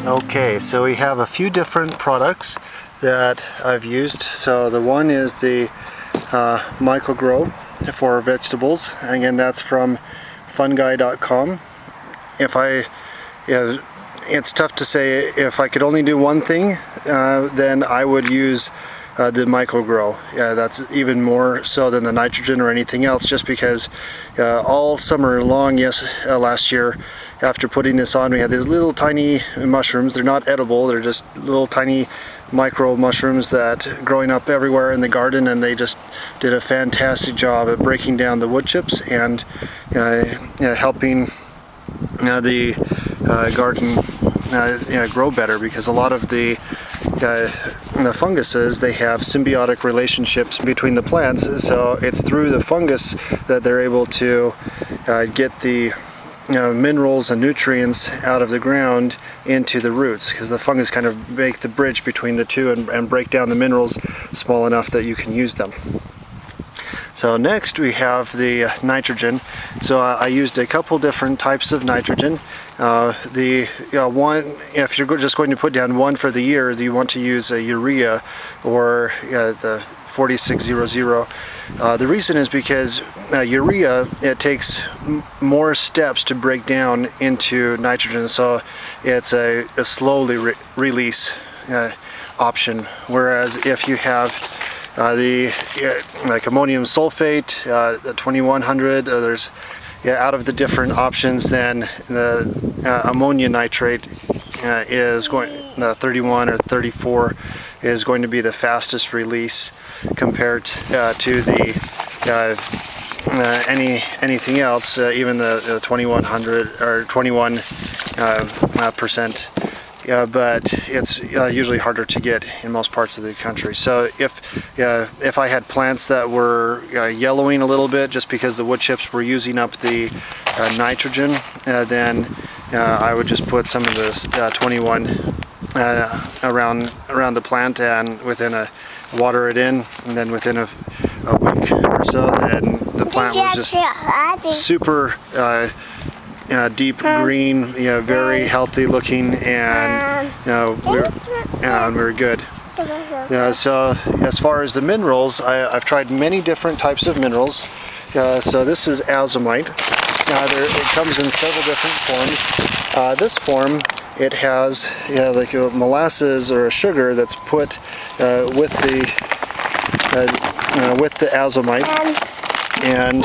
Okay, so we have a few different products that I've used. So the one is the Mycorrhizae for vegetables. Again, that's from fungi.com. It's tough to say. If I could only do one thing, then I would use the Mycorrhizae. That's even more so than the nitrogen or anything else, just because all summer long, last year, after putting this on, we had these little tiny mushrooms. They're not edible, they're just little tiny micro mushrooms that growing up everywhere in the garden, and they just did a fantastic job at breaking down the wood chips and helping the garden grow better, because a lot of the funguses, they have symbiotic relationships between the plants, so it's through the fungus that they're able to get the minerals and nutrients out of the ground into the roots, because the fungus kind of make the bridge between the two and break down the minerals small enough that you can use them. So next we have the nitrogen. So I used a couple different types of nitrogen. One, if you're just going to put down one for the year, you want to use a urea or the 4600. The reason is because urea, it takes more steps to break down into nitrogen, so it's a slowly release option. Whereas if you have like ammonium sulfate, the 2100, there's out of the different options, then the ammonia nitrate is going, the 31 or 34 is going to be the fastest release compared to the anything else, even the 2100 or 21%. But it's usually harder to get in most parts of the country. So if I had plants that were yellowing a little bit just because the wood chips were using up the nitrogen, then I would just put some of this 21 around the plant, and water it in, and then within a week or so, then the plant was just super deep green, very healthy looking, and we were good. So as far as the minerals, I've tried many different types of minerals. So this is Azomite. It comes in several different forms. This form, it has like a molasses or a sugar that's put with the Azomite, and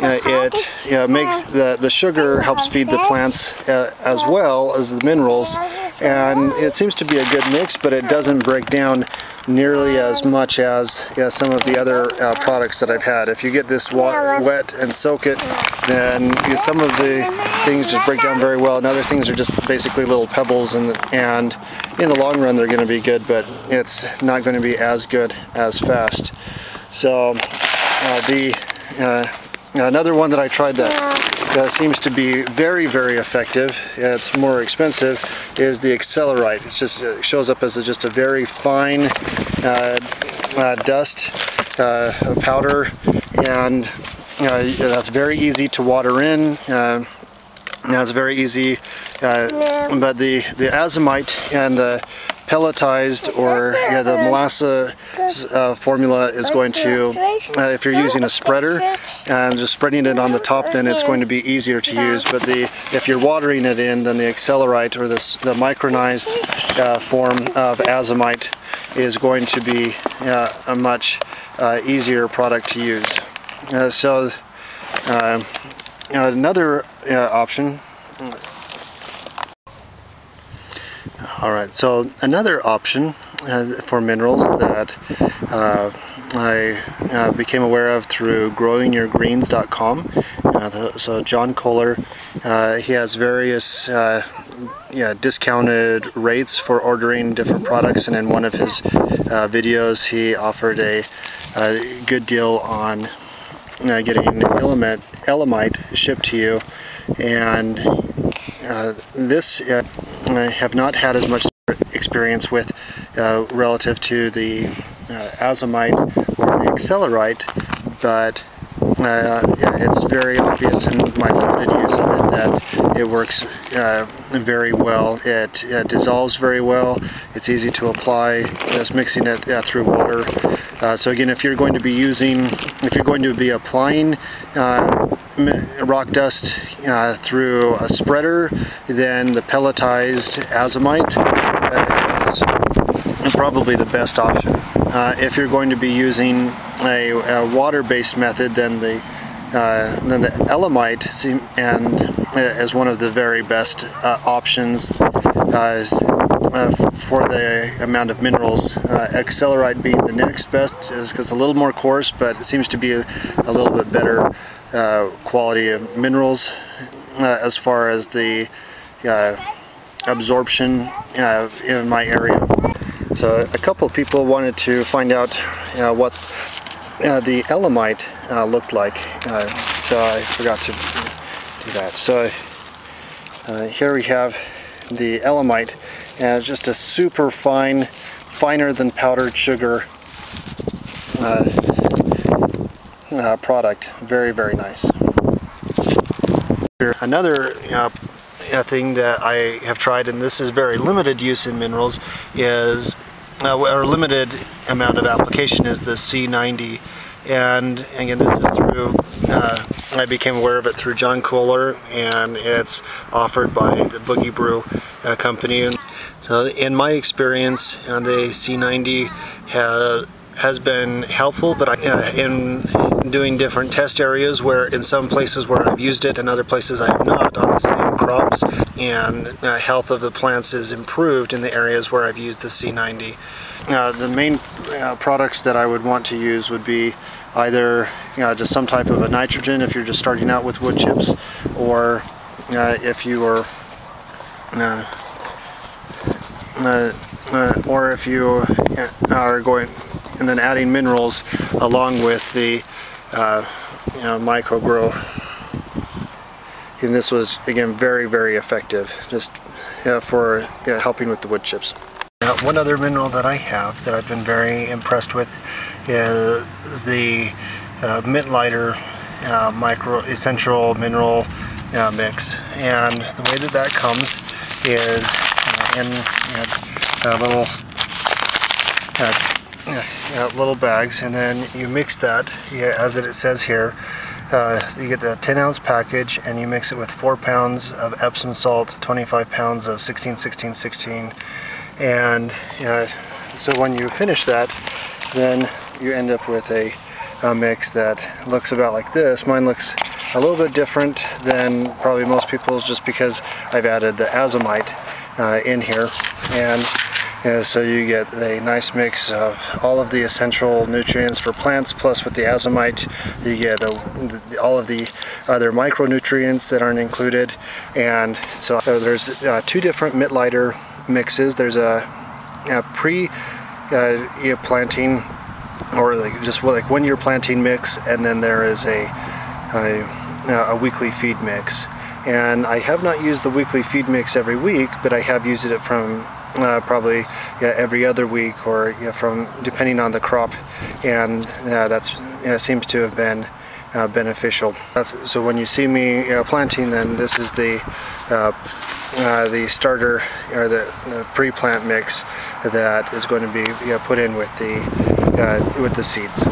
it makes the sugar helps feed the plants as well as the minerals, and it seems to be a good mix, but it doesn't break down nearly as much as some of the other products that I've had. If you get this wet and soak it, then some of the things just break down very well, and other things are just basically little pebbles, and in the long run they're going to be good, but it's not going to be as good as fast. So another one that I tried that seems to be very, very effective, it's more expensive, is the Accelerite. It shows up as just a very fine dust powder, and that's very easy to water in. It's very easy, but the Azomite and the pelletized or the molasses formula is going to, if you're using a spreader and just spreading it on the top, then it's going to be easier to use. But if you're watering it in, then the Accelerite or the micronized form of Azomite is going to be a much easier product to use. Another option. Alright, so another option for minerals that I became aware of through growingyourgreens.com. So John Kohler, he has various discounted rates for ordering different products, and in one of his videos he offered a good deal on getting elamite shipped to you, and This I have not had as much experience with relative to the Azomite or the Accelerite, but yeah, it's very obvious in my limited use of it that it works very well. It dissolves very well. It's easy to apply, just mixing it through water. So again, if you're going to be applying rock dust through a spreader, then the pelletized Azomite is probably the best option. If you're going to be using a water-based method, then the Elamite is one of the very best options for the amount of minerals. Accelerite being the next best, because it's a little more coarse, but it seems to be a little bit better quality of minerals as far as the absorption in my area. So a couple of people wanted to find out what the Elamite looked like, so I forgot to do that. So here we have the Elamite, and it's just a super fine, finer than powdered sugar product. Very, very nice. Another thing that I have tried, and this is very limited use in minerals, is or limited amount of application, is the C90. And again, this is through, I became aware of it through John Kohler, and it's offered by the Boogie Brew company. So in my experience, the C90 has been helpful, but in doing different test areas, where in some places where I've used it and other places I have not on the same crops, and health of the plants is improved in the areas where I've used the C90. The main products that I would want to use would be either just some type of a nitrogen if you're just starting out with wood chips, or if you are or if you are going and then adding minerals along with the microgrow. And this was again very, very effective, just for helping with the wood chips. One other mineral that I have that I've been very impressed with is the Mittleider essential mineral mix, and the way that comes is in little bags, and then you mix that, as it says here. You get the 10-ounce package, and you mix it with 4 pounds of Epsom salt, 25 pounds of 16-16-16, and so when you finish that, then you end up with a mix that looks about like this. Mine looks a little bit different than probably most people's, just because I've added the Azomite in here, and so you get a nice mix of all of the essential nutrients for plants, plus with the Azomite you get all of the other micronutrients that aren't included. And so there's 2 different Mittleider mixes. There's a pre-planting, or just like when you're planting mix, and then there is a weekly feed mix. And I have not used the weekly feed mix every week, but I have used it from probably every other week, or from depending on the crop, and that's seems to have been beneficial. So when you see me planting, then this is the starter, or the pre-plant mix that is going to be put in with the seeds.